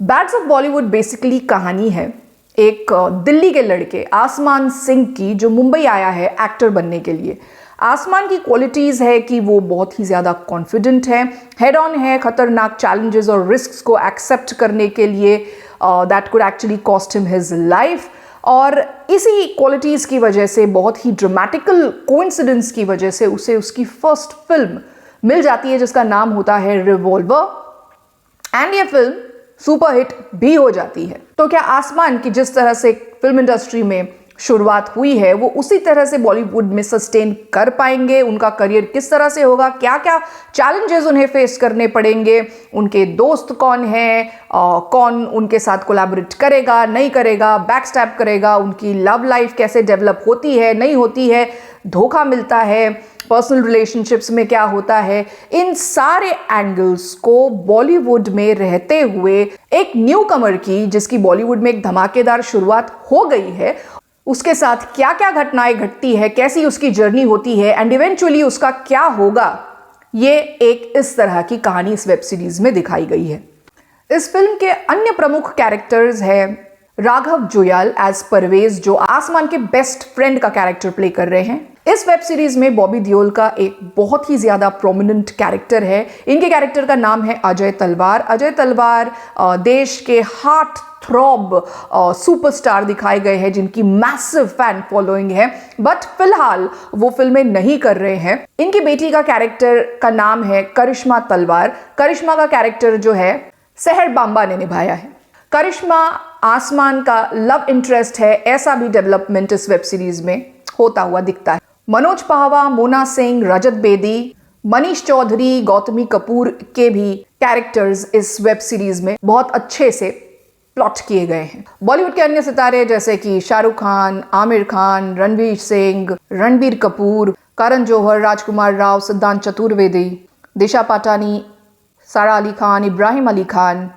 Beds of Bollywood basically कहानी है एक दिल्ली के लड़के आसमान सिंह की, जो मुंबई आया है एक्टर बनने के लिए। आसमान की क्वालिटीज़ है कि वो बहुत ही ज़्यादा कॉन्फिडेंट है, हेड ऑन है खतरनाक चैलेंजेस और रिस्क्स को एक्सेप्ट करने के लिए that could actually cost him his life. और इसी क्वालिटीज़ की वजह से, बहुत ही ड्रामेटिकल कोइंसिडेंस की वजह से उसे उसकी फर्स्ट फिल्म मिल जाती है जिसका नाम होता है रिवॉल्वर, एंड ये फिल्म सुपरहिट भी हो जाती है। तो क्या आसमान की जिस तरह से फिल्म इंडस्ट्री में शुरुआत हुई है वो उसी तरह से बॉलीवुड में सस्टेन कर पाएंगे? उनका करियर किस तरह से होगा? क्या क्या चैलेंजेस उन्हें फेस करने पड़ेंगे? उनके दोस्त कौन हैं? कौन उनके साथ कोलैबोरेट करेगा, नहीं करेगा, बैकस्टैब करेगा? उनकी लव लाइफ कैसे डेवलप होती है, नहीं होती है, धोखा मिलता है, पर्सनल रिलेशनशिप्स में क्या होता है? इन सारे एंगल्स को बॉलीवुड में रहते हुए एक न्यू कमर की, जिसकी बॉलीवुड में एक धमाकेदार शुरुआत हो गई है, उसके साथ क्या क्या घटनाएं घटती है, कैसी उसकी जर्नी होती है एंड इवेंचुअली उसका क्या होगा, ये एक इस तरह की कहानी इस वेब सीरीज में दिखाई गई है। इस फिल्म के अन्य प्रमुख कैरेक्टर्स हैं राघव जुयाल एज परवेज, जो आसमान के बेस्ट फ्रेंड का कैरेक्टर प्ले कर रहे हैं। इस वेब सीरीज में बॉबी देओल का एक बहुत ही ज्यादा प्रोमिनेंट कैरेक्टर है। इनके कैरेक्टर का नाम है अजय तलवार। अजय तलवार देश के हार्ट थ्रॉब सुपरस्टार दिखाए गए हैं जिनकी मैसिव फैन फॉलोइंग है, बट फिलहाल वो फिल्में नहीं कर रहे हैं। इनकी बेटी का कैरेक्टर का नाम है करिश्मा तलवार। करिश्मा का कैरेक्टर जो है सहर बांबा ने निभाया है। करिश्मा आसमान का लव इंटरेस्ट है, ऐसा भी डेवलपमेंट इस वेब सीरीज में होता हुआ दिखता है। मनोज पाहवा, मोना सिंह, रजत बेदी, मनीष चौधरी, गौतमी कपूर के भी कैरेक्टर्स इस वेब सीरीज में बहुत अच्छे से प्लॉट किए गए हैं। बॉलीवुड के अन्य सितारे जैसे कि शाहरुख खान, आमिर खान, रणवीर सिंह, रणबीर कपूर, करण जौहर, राजकुमार राव, सिद्धांत चतुर्वेदी, दिशा पाटानी, सारा Ali Khan, Ibrahim Ali Khan,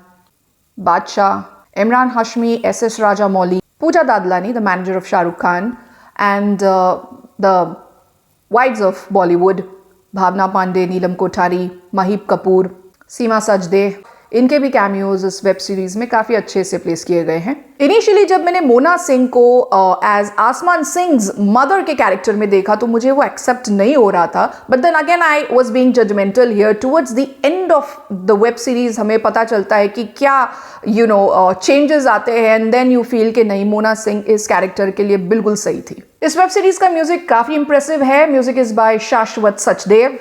Badshah, Imran Hashmi, S Rajamouli, Pooja Dadlani, the manager of Shahrukh Khan, and the wives of Bollywood, Bhavna Pandey, Neelam Kothari, Maheep Kapoor, Seema Sajdeh, इनके भी कैमियोज इस वेब सीरीज में काफी अच्छे से प्लेस किए गए हैं। इनिशियली जब मैंने मोना सिंह को एज आसमान सिंह मदर के कैरेक्टर में देखा तो मुझे वो एक्सेप्ट नहीं हो रहा था, but then again I was being judgemental here. Towards the end of the web series हमें पता चलता है कि क्या चेंजेस आते हैं, एंड देन यू फील कि नहीं, मोना सिंह इस कैरेक्टर के लिए बिल्कुल सही थी। इस वेब सीरीज का म्यूजिक काफी इंप्रेसिव है। म्यूजिक इज बाय शाश्वत सचदेव,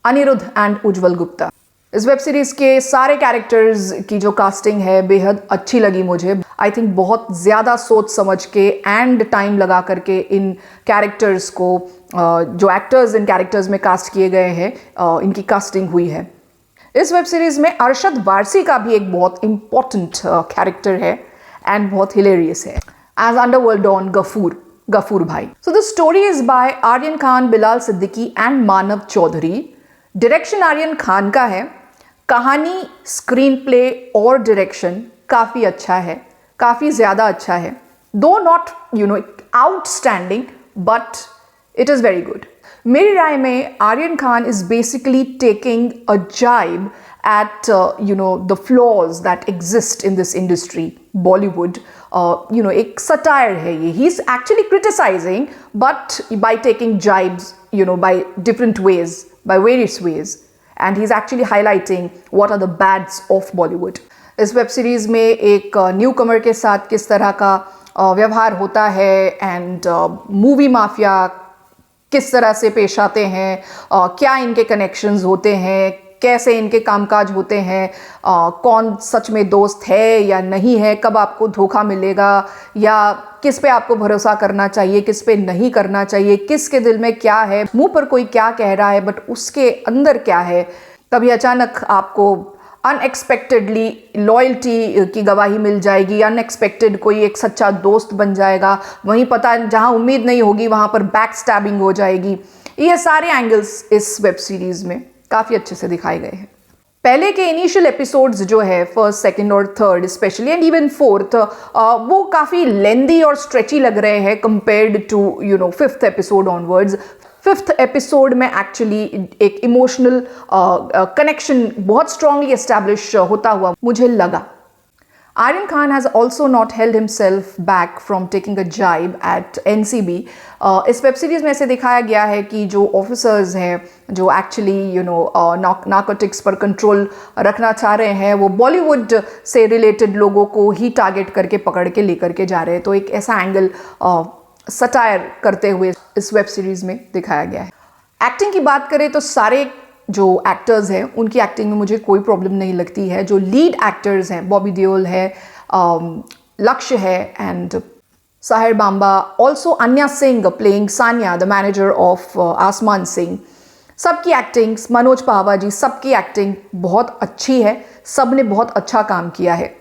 अनिरुद्ध एंड उज्जवल गुप्ता। इस वेब सीरीज के सारे कैरेक्टर्स की जो कास्टिंग है बेहद अच्छी लगी मुझे। आई थिंक बहुत ज़्यादा सोच समझ के एंड टाइम लगा करके इन कैरेक्टर्स को, जो एक्टर्स इन कैरेक्टर्स में कास्ट किए गए हैं, इनकी कास्टिंग हुई है। इस वेब सीरीज में अरशद वारसी का भी एक बहुत इंपॉर्टेंट कैरेक्टर है एंड बहुत हिलेरियस है as underworld don Gafoor Bhai. So the story is by Aryan Khan, Bilal Siddiqui and Manav Chaudhary. Direction Aryan Khan का है। कहानी, स्क्रीन प्ले और डायरेक्शन काफ़ी अच्छा है, काफ़ी ज़्यादा अच्छा है। Though not outstanding, but it is very good. मेरी राय में Aryan Khan is basically taking a jibe at the flaws that exist in this industry, Bollywood. एक satire है ये. He's actually criticizing, but by taking jibes, by different ways, by various ways, and he's actually highlighting what are the bads of Bollywood. इस web series में एक new कमर के साथ किस तरह का व्यवहार होता है, एंड मूवी माफिया किस तरह से पेश आते हैं, क्या इनके कनेक्शंस होते हैं, कैसे इनके कामकाज होते हैं, कौन सच में दोस्त है या नहीं है, कब आपको धोखा मिलेगा, या किस पे आपको भरोसा करना चाहिए, किस पे नहीं करना चाहिए, किसके दिल में क्या है, मुंह पर कोई क्या कह रहा है बट उसके अंदर क्या है। कभी अचानक आपको अनएक्सपेक्टेडली लॉयल्टी की गवाही मिल जाएगी, अनएक्सपेक्टेड कोई एक सच्चा दोस्त बन जाएगा, वहीं पता जहां उम्मीद नहीं होगी वहां पर बैक स्टैबिंग हो जाएगी। ये सारे एंगल्स इस वेब सीरीज में काफ़ी अच्छे से दिखाए गए हैं। पहले के इनिशियल एपिसोड्स जो है, फर्स्ट, सेकंड और third specially, and even fourth, वो काफ़ी लेंदी और स्ट्रेची लग रहे हैं compared to fifth episode onwards. Fifth episode में एक्चुअली एक इमोशनल कनेक्शन बहुत स्ट्रांगली एस्टैब्लिश होता हुआ मुझे लगा। Aryan Khan has also not held himself back from taking a jibe at NCB. इस वेब सीरीज़ में ऐसे दिखाया गया है कि जो ऑफिसर्स हैं जो एक्चुअली नार्कोटिक्स पर कंट्रोल रखना चाह रहे हैं वो बॉलीवुड से रिलेटेड लोगों को ही टारगेट करके पकड़ के लेकर के जा रहे हैं। तो एक ऐसा एंगल सटायर करते हुए इस वेब सीरीज़ में दिखाया गया है। एक्टिंग की बात करें तो सारे जो एक्टर्स हैं उनकी एक्टिंग में मुझे कोई प्रॉब्लम नहीं लगती है। जो लीड एक्टर्स हैं बॉबी देओल है, लक्ष्य है and Sahir Bamba, also Anya Singh playing Sania the manager of आसमान सिंह, सबकी एक्टिंग, मनोज पावा जी, सबकी एक्टिंग बहुत अच्छी है। सब ने बहुत अच्छा काम किया है।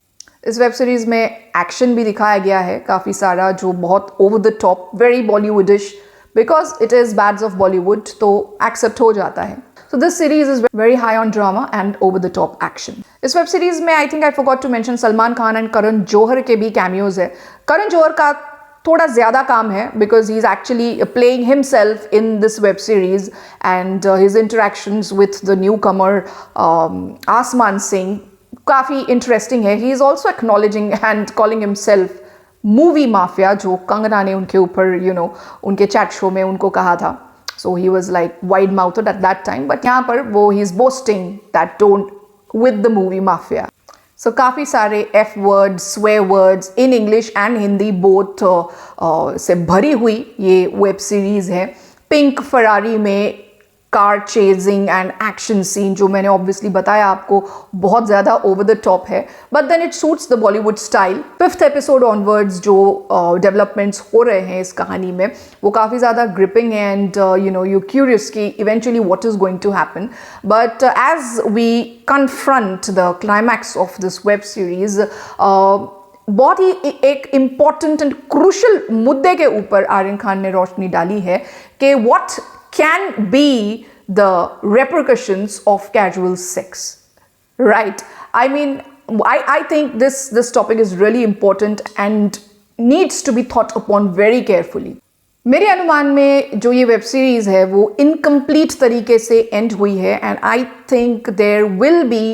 इस वेब सीरीज़ में एक्शन भी दिखाया गया है काफ़ी सारा जो बहुत over the top, very Bollywoodish, because it is Bads of Bollywood तो एक्सेप्ट हो जाता है। So this series is very high on drama and over the top action. इस वेब सीरीज में I think I forgot to mention Salman Khan and Karan Johar के भी cameos है। करण जौहर का थोड़ा ज़्यादा काम है because he is actually playing himself in this web series and his interactions with the newcomer आसमान सिंह काफ़ी इंटरेस्टिंग है। He is also acknowledging and calling himself movie mafia, जो कंगना ने उनके ऊपर उनके चैट शो में उनको कहा था। So he was like wide mouthed at that time, but यहाँ पर वो he is boasting that tone with the movie mafia. So काफ़ी सारे F words, swear words in English and Hindi both से भरी हुई ये वेब सीरीज़ है। पिंक फरारी में car chasing and action scene जो मैंने ऑब्वियसली बताया आपको बहुत ज़्यादा ओवर द टॉप है, but then it suits the Bollywood style. 5th episode onwards जो डेवलपमेंट्स हो रहे हैं इस कहानी में वो काफ़ी ज़्यादा ग्रिपिंग है एंड यू क्यूरियस कि eventually what is going to happen. But as we confront the climax of this web series बहुत ही एक इम्पॉर्टेंट एंड क्रूशल मुद्दे के ऊपर आर्यन खान ने रोशनी डाली है कि what can be the repercussions of casual sex, right? I mean, I think this topic is really important and needs to be thought upon very carefully. मेरे अनुमान में जो ये वेब सीरीज़ है वो इनकम्प्लीट तरीके से एंड हुई है and I think there will be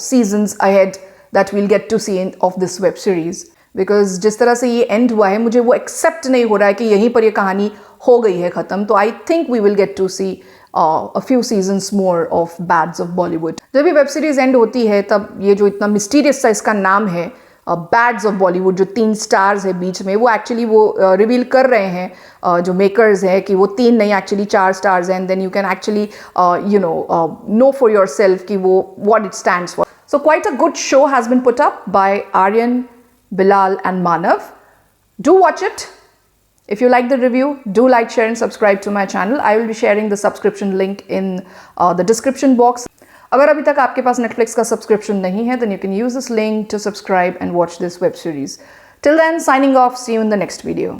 seasons ahead that we'll get to see of this web series, because जिस तरह से ये एंड हुआ है मुझे वो एक्सेप्ट नहीं हो रहा है कि यहीं पर ये कहानी हो गई है ख़त्म। तो I think we will get to see a few seasons more of Bads of Bollywood. जब ये वेब सीरीज़ एंड होती है तब ये जो इतना मिस्टीरियस सा इसका नाम है बैड्स ऑफ बॉलीवुड, जो 3 स्टार्स है बीच में, वो एक्चुअली वो रिवील कर रहे हैं जो मेकर्स हैं कि वो 3 नहीं एक्चुअली 4 स्टार्स हैं and then you can actually know for yourself कि वो what it stands for. So quite a good show has been put up by Aryan, Bilal and Manav. Do watch it. If you like the review, do like, share and subscribe to my channel. I will be sharing the subscription link in the description box. अगर अभी तक आपके पास Netflix का subscription नहीं है, then you can use this link to subscribe and watch this web series. Till then, signing off. See you in the next video.